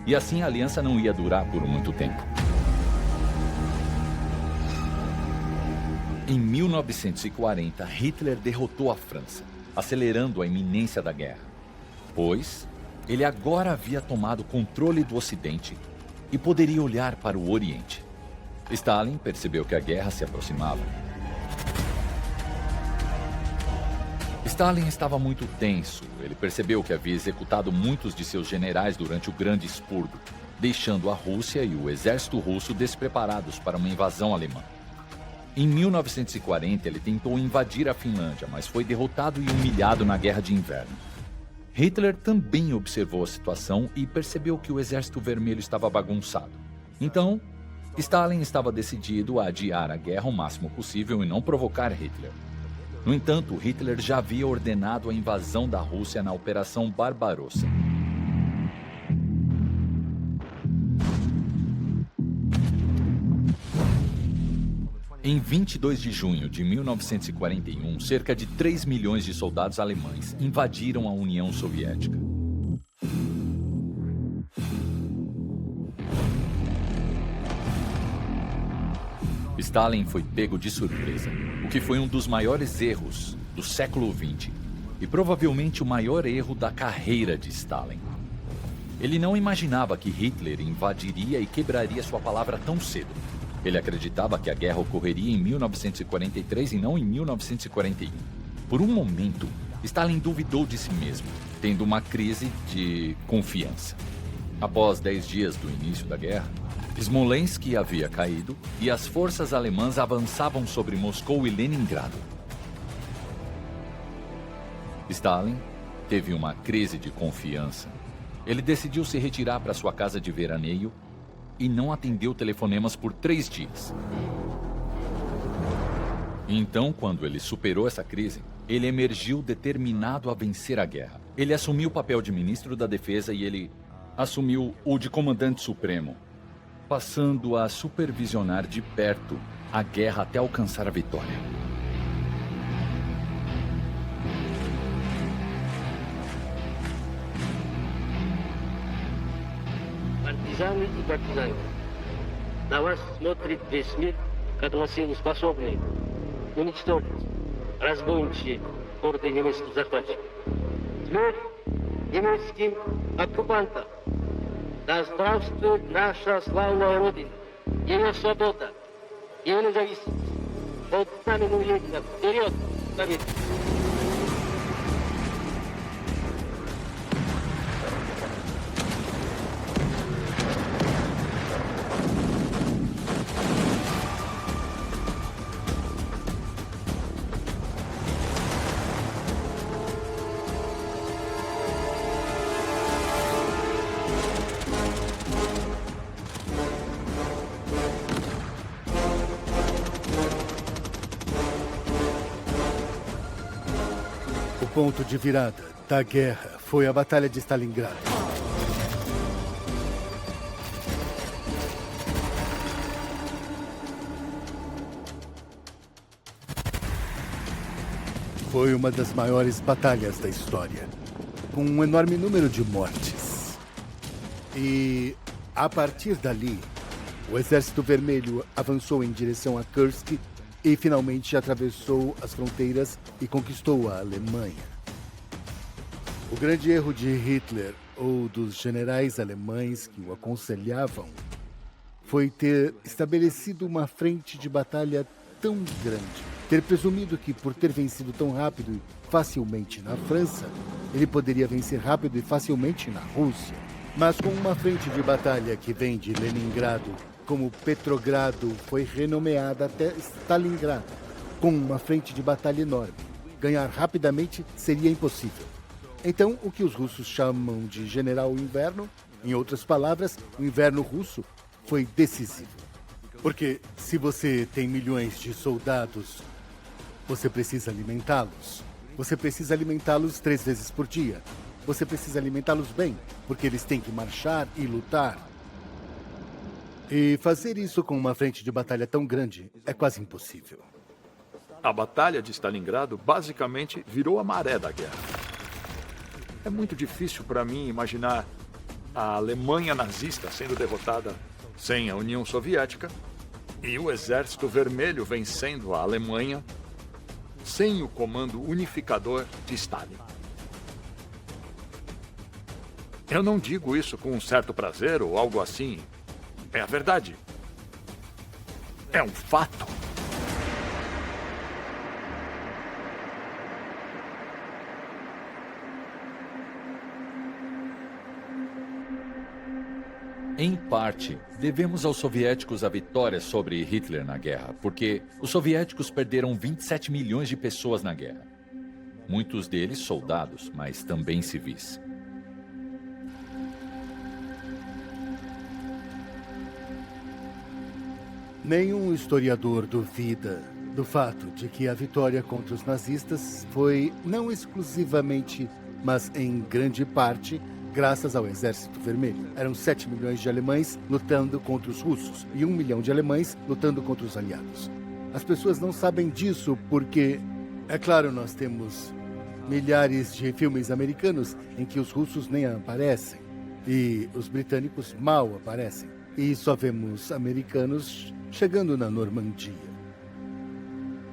E assim a aliança não ia durar por muito tempo. Em 1940, Hitler derrotou a França, acelerando a iminência da guerra, pois ele agora havia tomado controle do Ocidente e poderia olhar para o Oriente. Stalin percebeu que a guerra se aproximava. Stalin estava muito tenso. Ele percebeu que havia executado muitos de seus generais durante o Grande Expurgo, deixando a Rússia e o exército russo despreparados para uma invasão alemã. Em 1940, ele tentou invadir a Finlândia, mas foi derrotado e humilhado na Guerra de Inverno. Hitler também observou a situação e percebeu que o Exército Vermelho estava bagunçado. Então, Stalin estava decidido a adiar a guerra o máximo possível e não provocar Hitler. No entanto, Hitler já havia ordenado a invasão da Rússia na Operação Barbarossa. Em 22 de junho de 1941, cerca de 3 milhões de soldados alemães invadiram a União Soviética. Stalin foi pego de surpresa, o que foi um dos maiores erros do século XX e provavelmente o maior erro da carreira de Stalin. Ele não imaginava que Hitler invadiria e quebraria sua palavra tão cedo. Ele acreditava que a guerra ocorreria em 1943 e não em 1941. Por um momento, Stalin duvidou de si mesmo, tendo uma crise de confiança. Após 10 dias do início da guerra, Smolensk havia caído e as forças alemãs avançavam sobre Moscou e Leningrado. Stalin teve uma crise de confiança. Ele decidiu se retirar para sua casa de veraneio e não atendeu telefonemas por 3 dias. Então, quando ele superou essa crise, ele emergiu determinado a vencer a guerra. Ele assumiu o papel de ministro da Defesa e ele assumiu o de comandante supremo, passando a supervisionar de perto a guerra até alcançar a vitória. Партизаны и партизанки. На вас смотрит весь мир, как на силу способные уничтожить разбойничьи горды немецких захватчиков. Смерть немецким оккупантам! Да здравствует наша славная Родина, ее свобода, ее независимость. Под знаменем Ленина вперед, победа! O ponto de virada da guerra foi a Batalha de Stalingrado. Foi uma das maiores batalhas da história, com um enorme número de mortes. E, a partir dali, o Exército Vermelho avançou em direção a Kursk e finalmente atravessou as fronteiras e conquistou a Alemanha. O grande erro de Hitler, ou dos generais alemães que o aconselhavam, foi ter estabelecido uma frente de batalha tão grande. Ter presumido que, por ter vencido tão rápido e facilmente na França, ele poderia vencer rápido e facilmente na Rússia. Mas com uma frente de batalha que vem de Leningrado, como Petrogrado foi renomeada até Stalingrado, com uma frente de batalha enorme, ganhar rapidamente seria impossível. Então, o que os russos chamam de General Inverno, em outras palavras, o inverno russo foi decisivo. Porque se você tem milhões de soldados, você precisa alimentá-los. Você precisa alimentá-los 3 vezes por dia. Você precisa alimentá-los bem, porque eles têm que marchar e lutar. E fazer isso com uma frente de batalha tão grande é quase impossível. A Batalha de Stalingrado basicamente virou a maré da guerra. É muito difícil para mim imaginar a Alemanha nazista sendo derrotada sem a União Soviética e o Exército Vermelho vencendo a Alemanha sem o comando unificador de Stalin. Eu não digo isso com um certo prazer ou algo assim. É a verdade. É um fato. Em parte, devemos aos soviéticos a vitória sobre Hitler na guerra, porque os soviéticos perderam 27 milhões de pessoas na guerra. Muitos deles soldados, mas também civis. Nenhum historiador duvida do fato de que a vitória contra os nazistas foi não exclusivamente, mas em grande parte, graças ao Exército Vermelho. Eram 7 milhões de alemães lutando contra os russos e 1 milhão de alemães lutando contra os aliados. As pessoas não sabem disso porque, é claro, nós temos milhares de filmes americanos em que os russos nem aparecem e os britânicos mal aparecem. E só vemos americanos chegando na Normandia.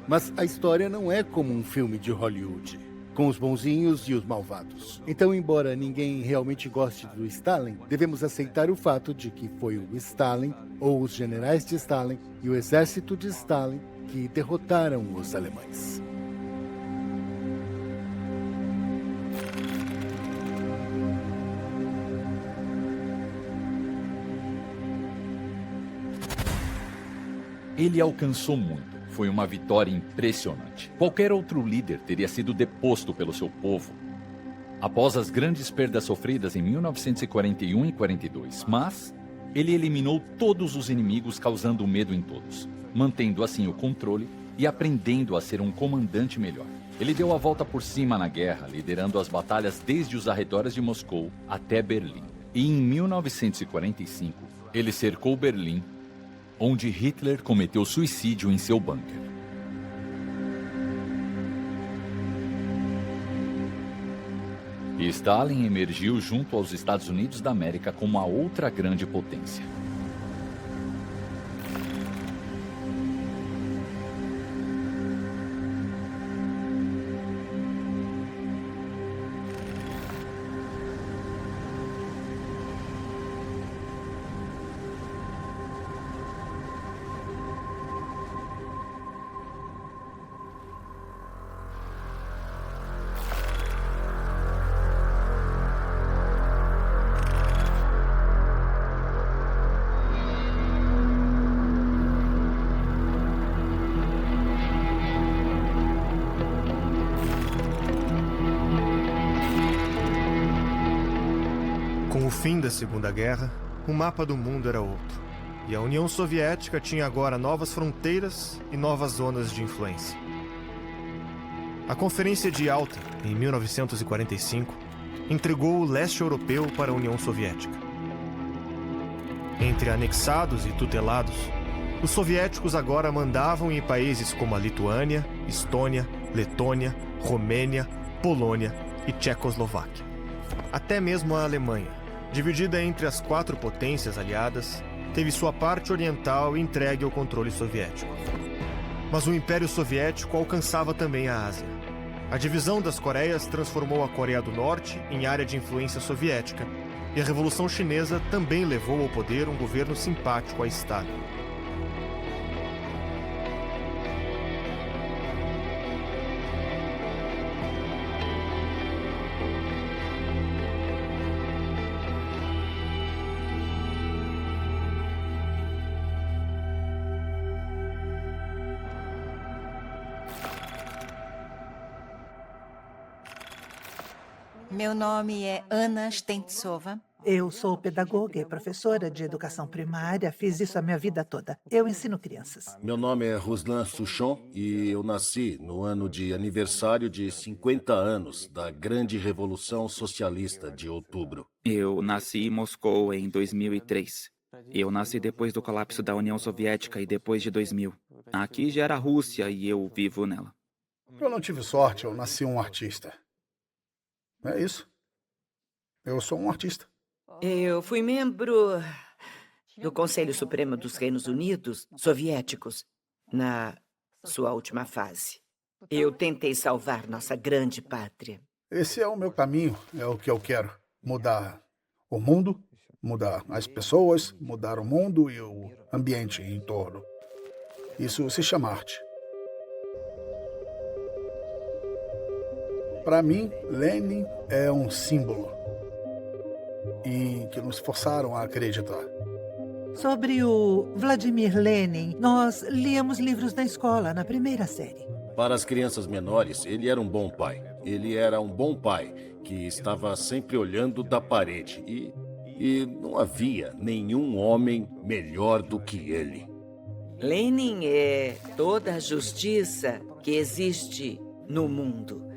Mas a história não é como um filme de Hollywood, com os bonzinhos e os malvados. Então, embora ninguém realmente goste do Stalin, devemos aceitar o fato de que foi o Stalin, ou os generais de Stalin, e o exército de Stalin que derrotaram os alemães. Ele alcançou muito. Foi uma vitória impressionante. Qualquer outro líder teria sido deposto pelo seu povo após as grandes perdas sofridas em 1941 e 42. Mas ele eliminou todos os inimigos, causando medo em todos, mantendo assim o controle e aprendendo a ser um comandante melhor. Ele deu a volta por cima na guerra, liderando as batalhas desde os arredores de Moscou até Berlim. E em 1945, ele cercou Berlim, onde Hitler cometeu suicídio em seu bunker. E Stalin emergiu junto aos Estados Unidos da América como a outra grande potência. Com o fim da Segunda Guerra, o mapa do mundo era outro. E a União Soviética tinha agora novas fronteiras e novas zonas de influência. A Conferência de Yalta, em 1945, entregou o leste europeu para a União Soviética. Entre anexados e tutelados, os soviéticos agora mandavam em países como a Lituânia, Estônia, Letônia, Romênia, Polônia e Tchecoslováquia. Até mesmo a Alemanha, dividida entre as 4 potências aliadas, teve sua parte oriental entregue ao controle soviético. Mas o Império Soviético alcançava também a Ásia. A divisão das Coreias transformou a Coreia do Norte em área de influência soviética, e a Revolução Chinesa também levou ao poder um governo simpático a Stalin. Meu nome é Ana Stentsova. Eu sou pedagoga e professora de educação primária. Fiz isso a minha vida toda. Eu ensino crianças. Meu nome é Ruslan Souchon e eu nasci no ano de aniversário de 50 anos da Grande Revolução Socialista de Outubro. Eu nasci em Moscou em 2003. Eu nasci depois do colapso da União Soviética e depois de 2000. Aqui já era a Rússia e eu vivo nela. Eu não tive sorte, eu nasci um artista. É isso. Eu sou um artista. Eu fui membro do Conselho Supremo dos Reinos Unidos Soviéticos na sua última fase. Eu tentei salvar nossa grande pátria. Esse é o meu caminho, é o que eu quero. Mudar o mundo, mudar as pessoas, mudar o mundo e o ambiente em torno. Isso se chama arte. Para mim, Lenin é um símbolo em que nos forçaram a acreditar. Sobre o Vladimir Lenin, nós líamos livros da escola na primeira série. Para as crianças menores, ele era um bom pai. Ele era um bom pai que estava sempre olhando da parede e não havia nenhum homem melhor do que ele. Lenin é toda a justiça que existe no mundo.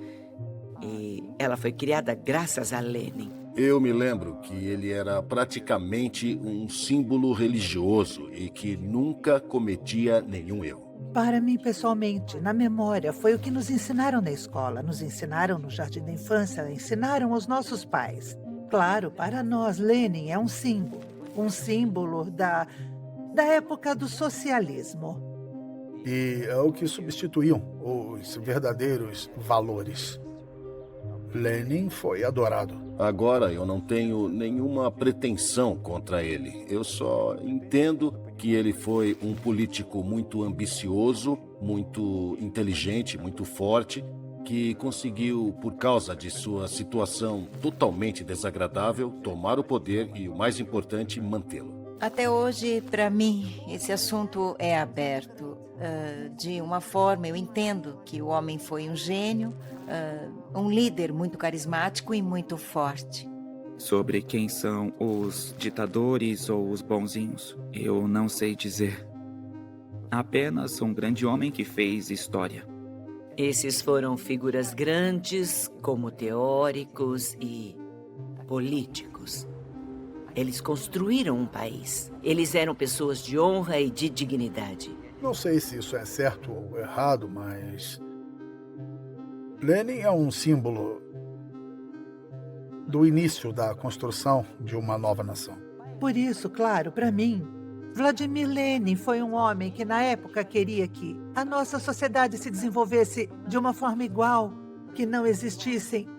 E ela foi criada graças a Lenin. Eu me lembro que ele era praticamente um símbolo religioso e que nunca cometia nenhum erro. Para mim, pessoalmente, na memória, foi o que nos ensinaram na escola, nos ensinaram no jardim da infância, ensinaram aos nossos pais. Claro, para nós, Lenin é um símbolo da época do socialismo. E é o que substituíam os verdadeiros valores. Lenin foi adorado. Agora eu não tenho nenhuma pretensão contra ele. Eu só entendo que ele foi um político muito ambicioso, muito inteligente, muito forte, que conseguiu, por causa de sua situação totalmente desagradável, tomar o poder e, o mais importante, mantê-lo. Até hoje, para mim, esse assunto é aberto. De uma forma, eu entendo que o homem foi um gênio, um líder muito carismático e muito forte. Sobre quem são os ditadores ou os bonzinhos, eu não sei dizer. Apenas um grande homem que fez história. Esses foram figuras grandes, como teóricos e políticos. Eles construíram um país. Eles eram pessoas de honra e de dignidade. Não sei se isso é certo ou errado, mas Lenin é um símbolo do início da construção de uma nova nação. Por isso, claro, para mim, Vladimir Lenin foi um homem que na época queria que a nossa sociedade se desenvolvesse de uma forma igual, que não existissem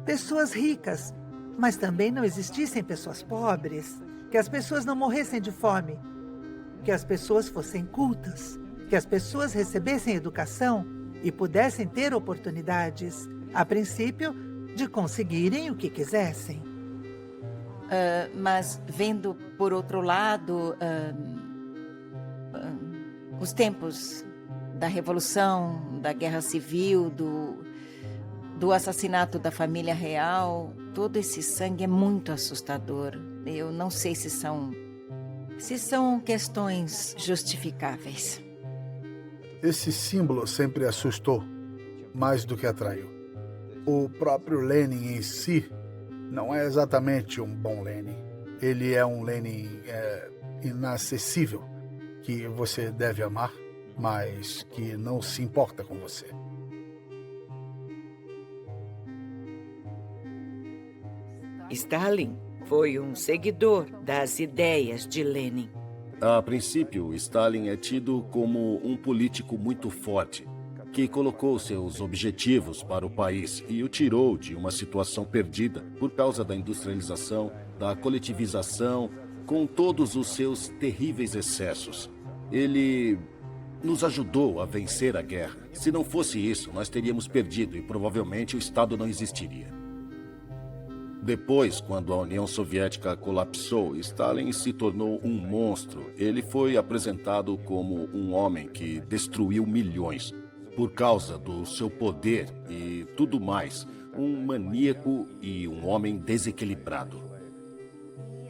pessoas ricas, mas também não existissem pessoas pobres, que as pessoas não morressem de fome, que as pessoas fossem cultas, que as pessoas recebessem educação e pudessem ter oportunidades, a princípio, de conseguirem o que quisessem. Mas vendo por outro lado, os tempos da Revolução, da Guerra Civil, do assassinato da família real, todo esse sangue é muito assustador. Eu não sei se são questões justificáveis. Esse símbolo sempre assustou mais do que atraiu. O próprio Lenin em si não é exatamente um bom Lenin. Ele é um Lenin inacessível, que você deve amar, mas que não se importa com você. Stalin foi um seguidor das ideias de Lenin. A princípio, Stalin é tido como um político muito forte, que colocou seus objetivos para o país e o tirou de uma situação perdida por causa da industrialização, da coletivização, com todos os seus terríveis excessos. Ele nos ajudou a vencer a guerra. Se não fosse isso, nós teríamos perdido e provavelmente o Estado não existiria. Depois, quando a União Soviética colapsou, Stalin se tornou um monstro. Ele foi apresentado como um homem que destruiu milhões por causa do seu poder e tudo mais. Um maníaco e um homem desequilibrado.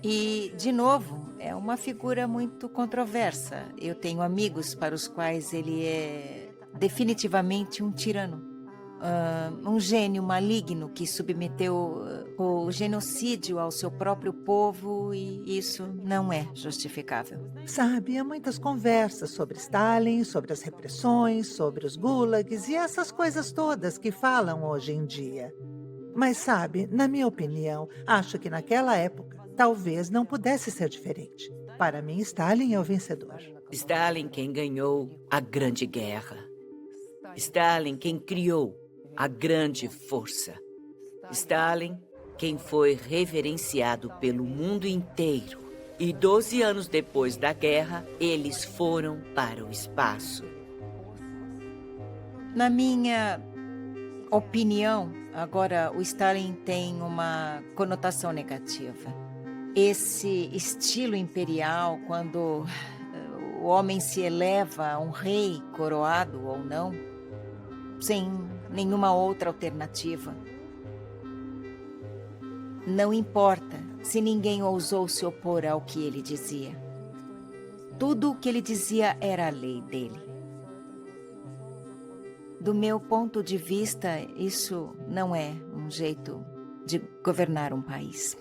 E, de novo, é uma figura muito controversa. Eu tenho amigos para os quais ele é definitivamente um tirano. Um gênio maligno que submeteu o genocídio ao seu próprio povo, e isso não é justificável. Sabe, há muitas conversas sobre Stalin, sobre as repressões, sobre os gulags e essas coisas todas que falam hoje em dia. Mas sabe, na minha opinião, acho que naquela época talvez não pudesse ser diferente. Para mim, Stalin é o vencedor. Stalin quem ganhou a Grande Guerra. Stalin quem criou a grande força. Stalin quem foi reverenciado pelo mundo inteiro. E 12 anos depois da guerra, eles foram para o espaço. Na minha opinião, agora o Stalin tem uma conotação negativa. Esse estilo imperial, quando o homem se eleva a um rei coroado ou não, sem nenhuma outra alternativa. Não importa se ninguém ousou se opor ao que ele dizia. Tudo o que ele dizia era a lei dele. Do meu ponto de vista, isso não é um jeito de governar um país.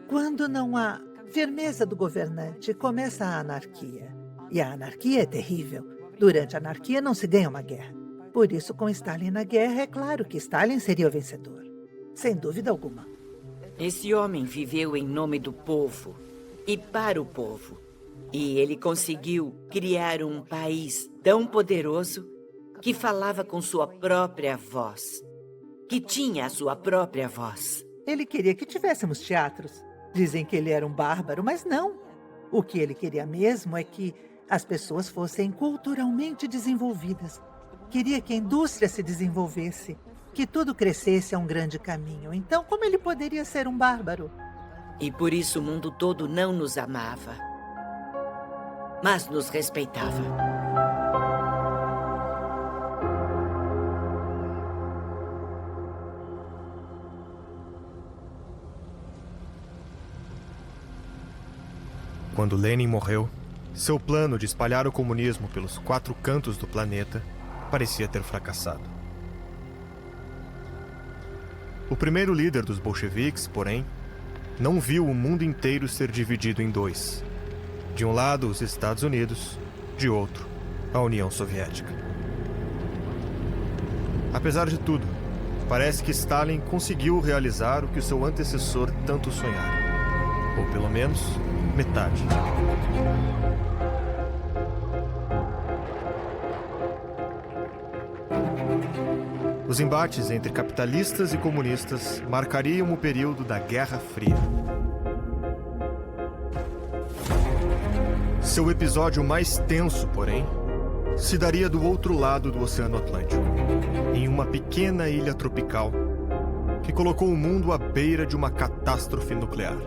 Quando não há firmeza do governante, começa a anarquia. E a anarquia é terrível. Durante a anarquia não se ganha uma guerra. Por isso, com Stalin na guerra, é claro que Stalin seria o vencedor. Sem dúvida alguma. Esse homem viveu em nome do povo e para o povo. E ele conseguiu criar um país tão poderoso que falava com sua própria voz. Que tinha a sua própria voz. Ele queria que tivéssemos teatros. Dizem que ele era um bárbaro, mas não. O que ele queria mesmo é que as pessoas fossem culturalmente desenvolvidas. Queria que a indústria se desenvolvesse, que tudo crescesse a um grande caminho. Então, como ele poderia ser um bárbaro? E por isso o mundo todo não nos amava, mas nos respeitava. Quando Lenin morreu, seu plano de espalhar o comunismo pelos 4 cantos do planeta parecia ter fracassado. O primeiro líder dos bolcheviques, porém, não viu o mundo inteiro ser dividido em 2. De um lado, os Estados Unidos, de outro, a União Soviética. Apesar de tudo, parece que Stalin conseguiu realizar o que o seu antecessor tanto sonhara. Ou pelo menos, metade. Os embates entre capitalistas e comunistas marcariam o período da Guerra Fria. Seu episódio mais tenso, porém, se daria do outro lado do Oceano Atlântico, em uma pequena ilha tropical que colocou o mundo à beira de uma catástrofe nuclear.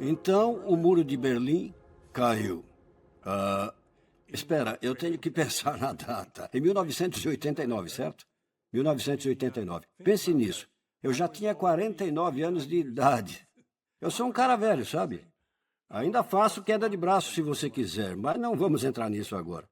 Então, o Muro de Berlim caiu. Espera, eu tenho que pensar na data. Em 1989, certo? 1989. Pense nisso. Eu já tinha 49 anos de idade. Eu sou um cara velho, sabe? Ainda faço queda de braço se você quiser, mas não vamos entrar nisso agora.